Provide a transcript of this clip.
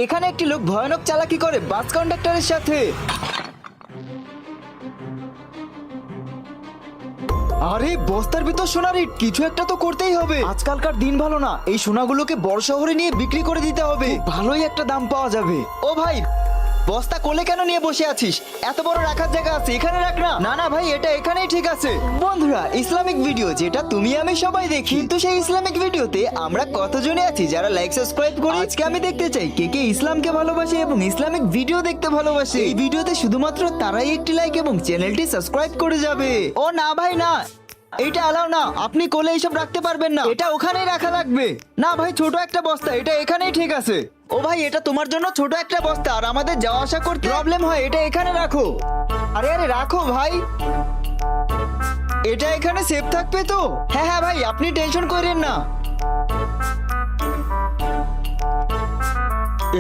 এখানে একটি লোক ভয়ানক চালাকি করে বাস কন্ডাক্টরের সাথে। আরে বস্তার ভিতর সোনার ইট, কিছু একটা তো করতেই হবে। আজকালকার দিন ভালো না, এই সোনাগুলোকে বড় শহরে নিয়ে বিক্রি করে দিতে হবে, ভালোই একটা দাম পাওয়া যাবে। ও ভাই, বস্তা কোলে কেন নিয়ে বসে আছিস? এত বড় রাখার জায়গা আছে, এখানে রাখ না। না না ভাই, এটা এখানেই ঠিক আছে। বন্ধুরা, ইসলামিক ভিডিও যেটা তুমি আমি সবাই দেখি, কিন্তু সেই ইসলামিক ভিডিওতে আমরা কতজনে আছি যারা লাইক সাবস্ক্রাইব করি? আজকে আমি দেখতে চাই কে কে ইসলামকে ভালোবাসে এবং ইসলামিক ভিডিও দেখতে ভালোবাসে। এই ভিডিওতে শুধুমাত্র তারাই একটি লাইক এবং চ্যানেলটি সাবস্ক্রাইব করে যাবে। ও না ভাই না, এটা অ্যালাউ না, আপনি কোলে এইসব রাখতে পারবেন না, এটা ওখানেই রাখা লাগবে। না ভাই, ছোট একটা বস্তা, এটা এখানেই ঠিক আছে। ও ভাই, এটা তোমার জন্য ছোট একটা বস্তা, আর আমাদের যাওয়া আসা করতে প্রবলেম হয়, এটা এখানে রাখো। আরে আরে রাখো ভাই, এটা এখানে সেফ থাকবে তো? হ্যাঁ হ্যাঁ ভাই, আপনি টেনশন করেন না।